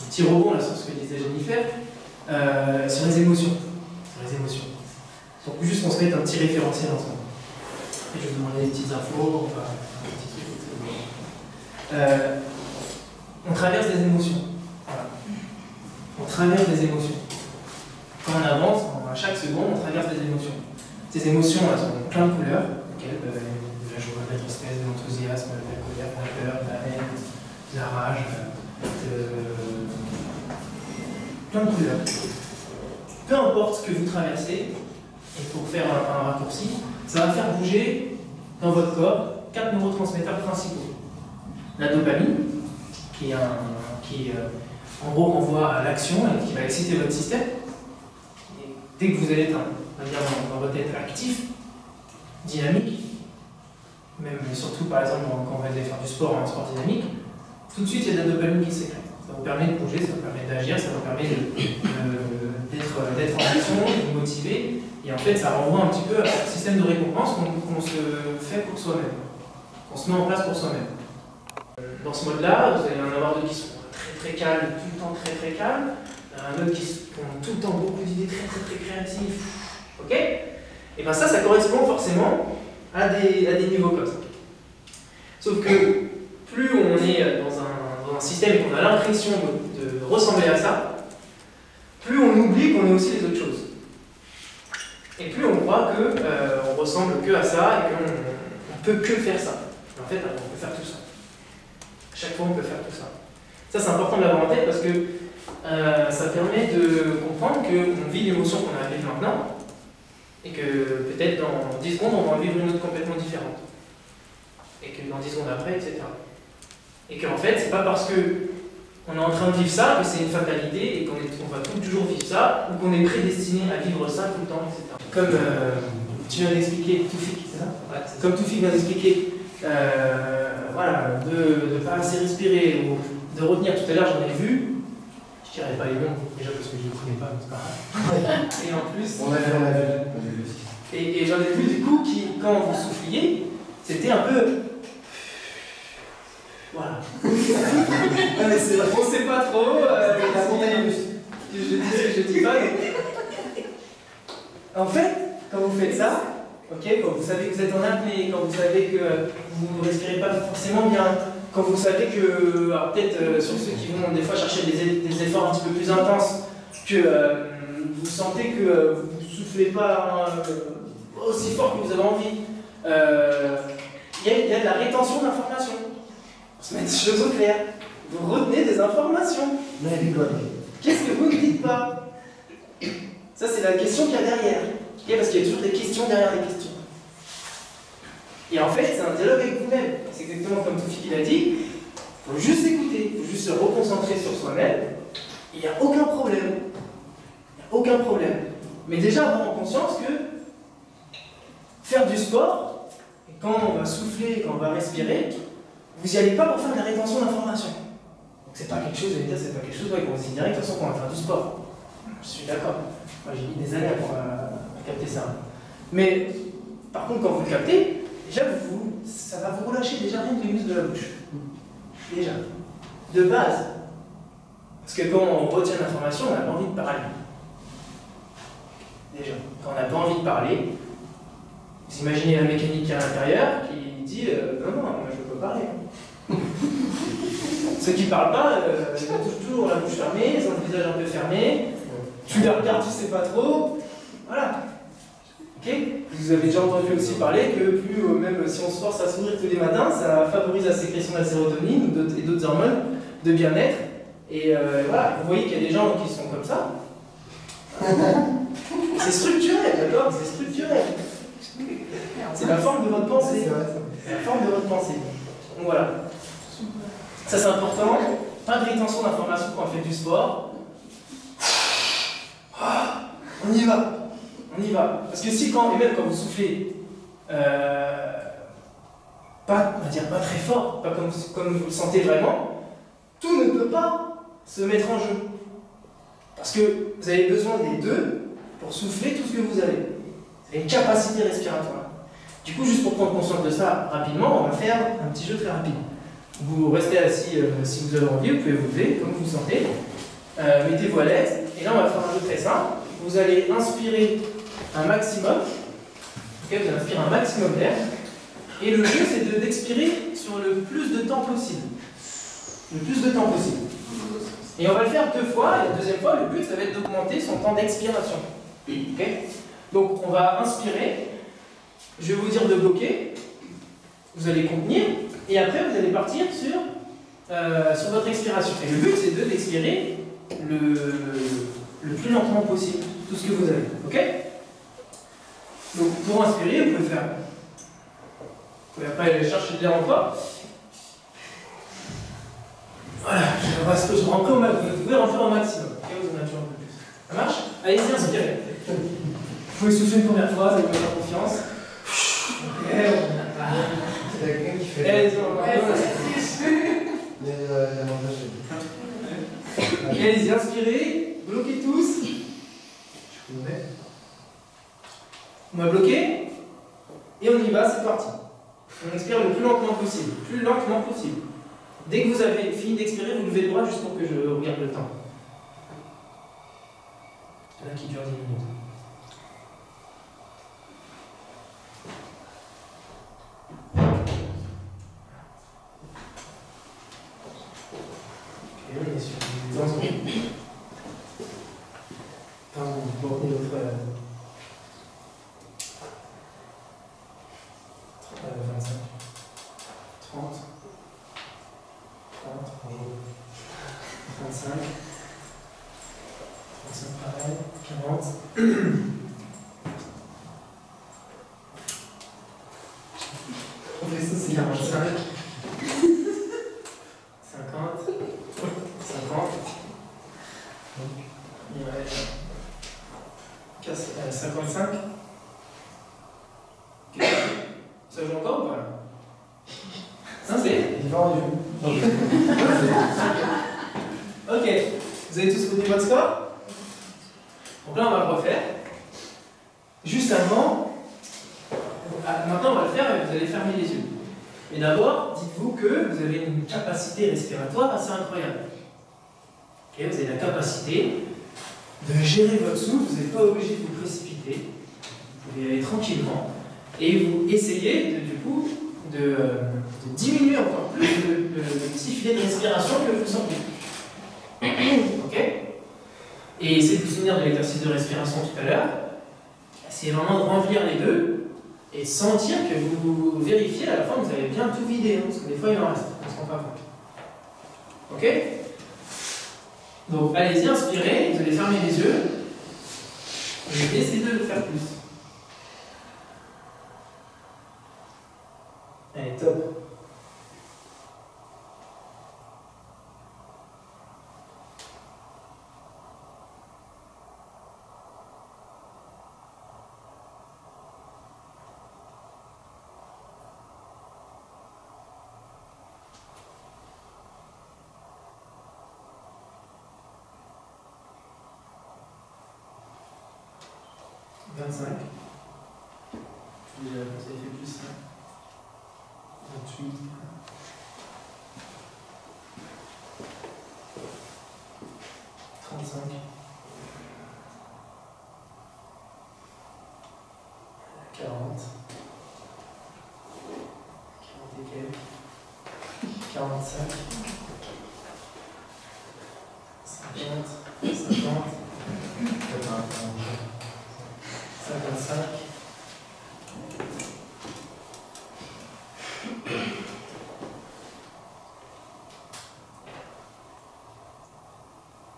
Petit rebond là sur ce que disait Jennifer, sur les émotions. Donc juste qu'on se mette un petit référentiel ensemble. Et je vais vous demander des petites infos, enfin, un petit truc. On traverse des émotions. Voilà. On traverse des émotions. Quand on avance, à chaque seconde, on traverse des émotions. Ces émotions, elles ont plein de couleurs, okay, de la joie, de la tristesse, de l'enthousiasme, de la colère, de la peur, de la haine, de la rage, plein de couleurs. Peu importe ce que vous traversez, et pour faire un raccourci, ça va faire bouger dans votre corps 4 neurotransmetteurs principaux. La dopamine, qui en gros renvoie à l'action et qui va exciter votre système. Et dès que vous allez être dans votre tête actif, dynamique, même surtout par exemple quand vous allez faire du sport, un sport dynamique, tout de suite il y a de la dopamine qui sécrète. Ça vous permet de bouger, ça vous permet d'agir, ça vous permet d'être en action, de vous motiver. Et en fait, ça renvoie un petit peu à un système de récompense qu'on se fait pour soi-même, qu'on se met en place pour soi-même. Dans ce mode-là, vous allez en avoir d'autres qui sont très calmes, tout le temps très calmes, un autre qui ont tout le temps beaucoup d'idées très créatives. Ok? Et bien ça correspond forcément à des niveaux comme ça. Sauf que plus on est dans un système et qu'on a l'impression de ressembler à ça, plus on oublie qu'on est aussi les autres choses. Et plus on croit qu'on ressemble que à ça et qu'on ne peut que faire ça. En fait, on peut faire tout ça. À chaque fois, on peut faire tout ça. Ça, c'est important de l'avoir en tête parce que ça permet de comprendre qu'on vit l'émotion qu'on a à vivre maintenant et que peut-être dans 10 secondes, on va en vivre une autre complètement différente. Et que dans 10 secondes après, etc. Et qu'en fait, c'est pas parce qu'on est en train de vivre ça que c'est une fatalité et qu'on va toujours vivre ça ou qu'on est prédestiné à vivre ça tout le temps, etc. Comme tu viens d'expliquer, Toufik, c'est ça? Ouais, comme Toufik vient d'expliquer, voilà, de ne pas assez respirer ou de retenir. Tout à l'heure, j'en ai vu, je ne dirais pas les noms, déjà parce que je ne les connais pas, mais c'est pas grave. Et en plus, on a vu. Et j'en ai vu du coup qui, quand vous souffliez, c'était un peu. Voilà. On ne sait pas trop. La montagne russe. Je dis ce que je dis pas. En fait, quand vous faites ça, okay, quand vous savez que vous êtes en apnée, quand vous savez que vous ne respirez pas forcément bien, quand vous savez que, alors peut-être sur ceux qui vont des fois chercher des efforts un petit peu plus intenses, que vous sentez que vous ne soufflez pas aussi fort que vous avez envie, il y a de la rétention d'informations. Pour se mettre des choses au clair. Vous retenez des informations. Qu'est-ce que vous ne dites pas? Ça, c'est la question qu'il y a derrière. Okay, parce qu'il y a toujours des questions derrière les questions. Et en fait, c'est un dialogue avec vous-même. C'est exactement comme Toufik l'a dit. Il faut juste écouter, il faut juste se reconcentrer sur soi-même. Il n'y a aucun problème. Il n'y a aucun problème. Mais déjà, avoir en conscience que faire du sport, et quand on va souffler, quand on va respirer, vous n'y allez pas pour faire de la rétention d'informations. Donc c'est pas quelque chose, j'allais dire, c'est pas quelque chose qu'on se dit direct, de toute façon, qu'on va faire du sport. Je suis d'accord. Moi, j'ai mis des années pour capter ça. Mais, par contre, quand vous le captez, déjà, ça va vous relâcher déjà rien que les muscles de la bouche. Déjà. De base. Parce que quand on retient l'information, on n'a pas envie de parler. Déjà. Quand on n'a pas envie de parler, vous imaginez la mécanique qui est à l'intérieur qui dit non, moi je peux parler. Ceux qui ne parlent pas, ils ont toujours la bouche fermée, ils ont le visage un peu fermé, tu les regardes, tu ne sais pas trop. Voilà. Ok? Vous avez déjà entendu aussi parler que plus, même si on se force à sourire tous les matins, ça favorise la sécrétion de la sérotonine et d'autres hormones de bien-être. Et voilà, vous voyez qu'il y a des gens qui sont comme ça. C'est structurel, d'accord? C'est structurel. C'est la forme de votre pensée. C'est la forme de votre pensée. Donc voilà. Ça c'est important. Pas de rétention d'informations quand on fait du sport. On y va. On y va. Parce que si et même quand vous soufflez, on va dire pas très fort, pas comme vous le sentez vraiment, tout ne peut pas se mettre en jeu. Parce que vous avez besoin des deux pour souffler tout ce que vous avez. Vous avez une capacité respiratoire. Du coup, juste pour prendre conscience de ça rapidement, on va faire un petit jeu très rapide. Vous restez assis si vous avez envie, vous pouvez vous lever comme vous le sentez. Mettez-vous à l'aise. Et là, on va faire un jeu très simple. Vous allez inspirer un maximum. Okay, vous allez inspirer un maximum d'air. Et le jeu, c'est d'expirer sur le plus de temps possible. Le plus de temps possible. Et on va le faire 2 fois. Et la deuxième fois, le but, ça va être d'augmenter son temps d'expiration. Okay? Donc, on va inspirer. Je vais vous dire de bloquer. Vous allez contenir. Et après, vous allez partir sur votre expiration. Et le but, c'est d'expirer le plus lentement possible, tout ce que vous avez. Ok? Donc, pour inspirer, vous pouvez faire. Vous pouvez après aller chercher de l'air encore. Voilà, je rentre au maximum. Vous pouvez rentrer au maximum. Ok, vous en avez toujours un peu plus. Ça marche? Allez-y, inspirez. Vous pouvez souffler une première fois, vous allez mettre en confiance. C'est quelqu'un qui fait. Allez-y, allez-y, inspirez, bloquez tous. On va bloquer. Et on y va, c'est parti. On expire le plus lentement possible. Plus lentement possible. Dès que vous avez fini d'expirer, vous levez le bras juste pour que je regarde le temps. Il y en a qui dure 10 minutes. Ok, on est sur 20 secondes. Pardon, vous retenez votre 25, 30, 35, 35 pareil, 40. On fait ça, c'est 45, 50, 50. Ouais. 55. Ça joue encore ou pas? Ça c'est. Ok, vous avez tous retenu votre score? Donc là on va le refaire. Juste avant, maintenant on va le faire et vous allez fermer les yeux. Mais d'abord, dites-vous que vous avez une capacité respiratoire assez incroyable. Okay, vous avez la capacité de gérer votre souffle, vous n'êtes pas obligé de vous précipiter. Vous pouvez y aller tranquillement. Et vous essayez du coup de diminuer encore plus le petit filet de respiration que vous sentez. Ok? Et essayez de vous souvenir de l'exercice de respiration tout à l'heure. Essayez vraiment de remplir les deux et sentir que vous vérifiez à la fin que vous avez bien tout vidé, hein, parce que des fois il en reste, on ne se rend pas compte. Ok? Donc allez-y, inspirez, vous allez fermer les yeux et essayez de le faire plus. Allez, top. « 25. Déjà, vous avez fait plus ça. 28. 35. 40. 40 et quelques. 45. 50. 50. 55.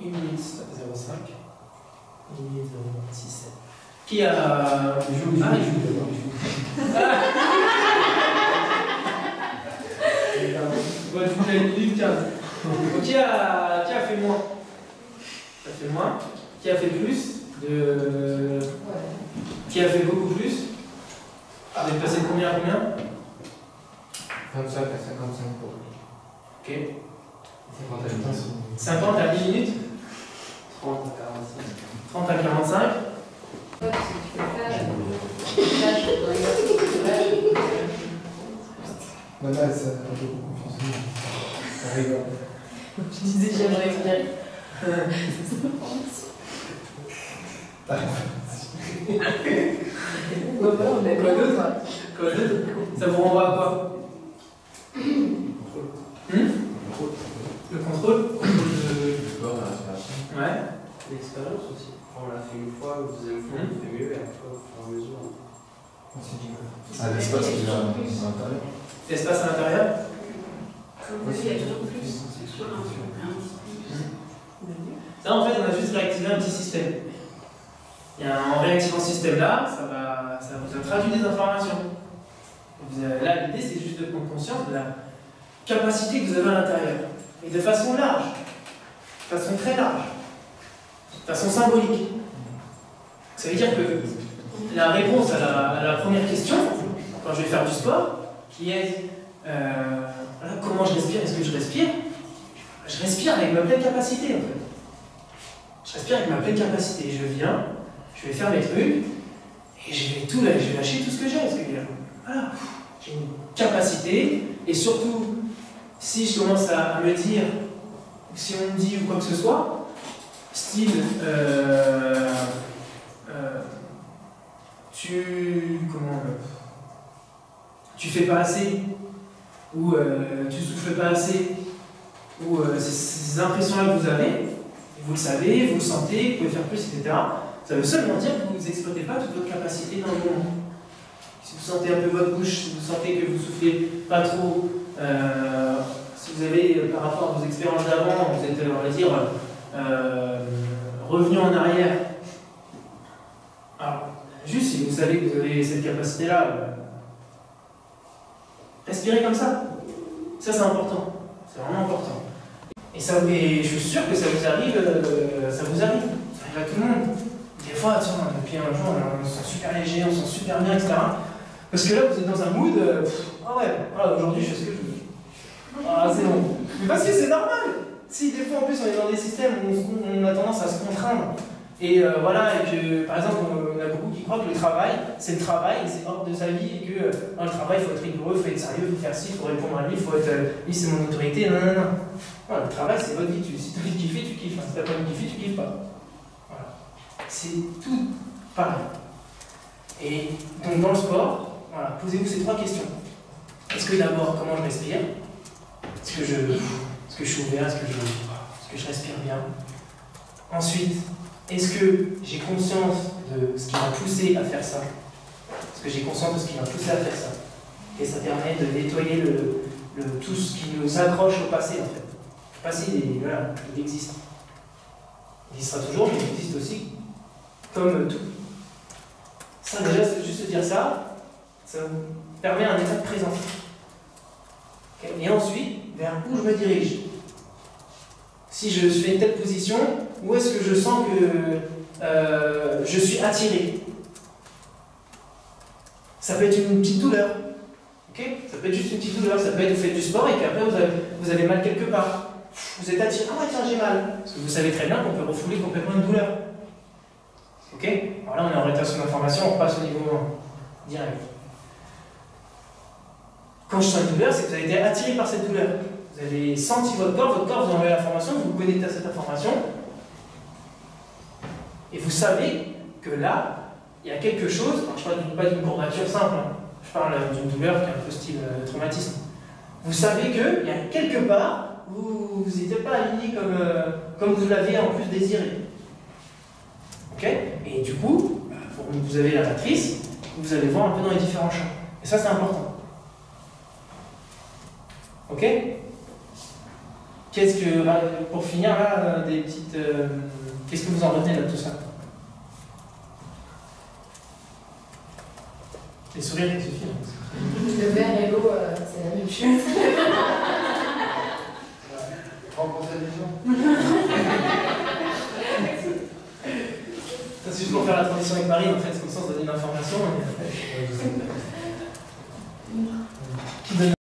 1 minute 05. 1 minute 067. Qui a. Il joue d'abord. Bon, je vous ai 1 minute 15. Donc, qui a fait moins? Qui a fait moins? Qui a fait plus? Qui a fait beaucoup plus? Vous êtes passé de combien à combien? 25 à 55 pour. Ok. 50 à 10 minutes? 30 à 45. 30 à 45? Non, là, ça a beaucoup confiance en nous. Ça rigole. Je disais, j'aimerais bien. Quoi d'autre? Ça vous renvoie à quoi? Le contrôle? Le sport, la respiration. Ouais. L'expérience aussi. On l'a fait une fois, la deuxième fois, on fait mieux, et après, au fur et à mesure. On s'est dit quoi? Ah, l'espace qui est à l'intérieur. L'espace à l'intérieur? Ça, en fait, on a juste réactivé un petit système. En réactivant ce système-là, ça vous a traduit des informations. Là, l'idée, c'est juste de prendre conscience de la capacité que vous avez à l'intérieur. Et de façon large, de façon très large, de façon symbolique. Ça veut dire que la réponse à la première question, quand je vais faire du sport, qui est comment je respire, est-ce que je respire? Je respire avec ma pleine capacité, en fait. Je respire avec ma pleine capacité. Je viens, je vais faire mes trucs, et je vais lâcher tout ce que j'ai. Parce que voilà, j'ai une capacité, et surtout, si je commence à me dire, si on me dit ou quoi que ce soit, style, tu fais pas assez, ou tu souffles pas assez, ou ces impressions-là que vous avez, vous le savez, vous le sentez, vous pouvez faire plus, etc. Ça veut seulement dire que vous n'exploitez pas toute votre capacité dans le monde. Si vous sentez un peu votre bouche, si vous sentez que vous soufflez pas trop, si vous avez, par rapport à vos expériences d'avant, vous êtes, on va dire, revenu en arrière. Alors, juste si vous savez que vous avez cette capacité-là, respirez comme ça. Ça, c'est important. C'est vraiment important. Et je suis sûr que ça vous arrive. Ça arrive à tout le monde. Des fois, tiens, depuis un jour, on se sent super léger, on se sent super bien, etc. Parce que là, vous êtes dans un mood, ah ouais, voilà, aujourd'hui, je fais ce que je veux. Ah, c'est bon. Mais parce que c'est normal. Si des fois, en plus, on est dans des systèmes où on a tendance à se contraindre, et voilà, et que, par exemple, on a beaucoup qui croient que le travail, c'est le travail, c'est hors de sa vie, et que le travail, il faut être rigoureux, il faut être sérieux, il faut faire ci, il faut répondre à lui, il faut être, lui, c'est mon autorité, non. Voilà, le travail, c'est votre vie. Si tu as envie de kiffer, tu kiffes. Si tu n'as pas envie de kiffer, tu kiffes pas. Voilà. C'est tout pareil. Et donc, dans le sport, voilà, posez-vous ces trois questions. Est-ce que d'abord, comment je respire? Est-ce que je suis ouvert? Est-ce que je respire bien? Ensuite, est-ce que j'ai conscience de ce qui m'a poussé à faire ça? Est-ce que j'ai conscience de ce qui m'a poussé à faire ça? Et ça permet de nettoyer tout ce qui nous accroche au passé, en fait. Le passé, il existe. Il existera toujours, mais il existe aussi comme tout. Ça, déjà, juste dire ça vous permet un état de présence. Okay. Et ensuite, vers où je me dirige? Si je fais une telle position, où est-ce que je sens que je suis attiré? Ça peut être une petite douleur. Okay, ça peut être juste une petite douleur. Ça peut être vous faites du sport et puis après vous avez mal quelque part. Vous êtes attiré. Ah ouais, tiens, j'ai mal. Parce que vous savez très bien qu'on peut refouler complètement une douleur. Ok? Alors là, on est en rétention d'information, on repasse au niveau 1, direct. Quand je sens une douleur, c'est que vous avez été attiré par cette douleur. Vous avez senti votre corps vous envoie l'information, vous vous connectez à cette information, et vous savez que là, il y a quelque chose, alors je ne parle pas d'une courbature simple, hein, je parle d'une douleur qui est un peu style traumatisme. Vous savez qu'il y a quelque part où vous n'étiez pas aligné comme vous l'avez en plus désiré. Ok? Et du coup, vous avez la matrice, vous allez voir un peu dans les différents champs. Et ça, c'est important. Ok? Pour finir, là, des petites. Qu'est-ce que vous en retenez là de tout ça? Les sourires, ça suffit. Le vert et l'eau, c'est la même chose. Rencontrer des gens. C'est juste pour faire la transition avec Marie, en fait, c'est comme ça on se donne une information. Et après, qui donne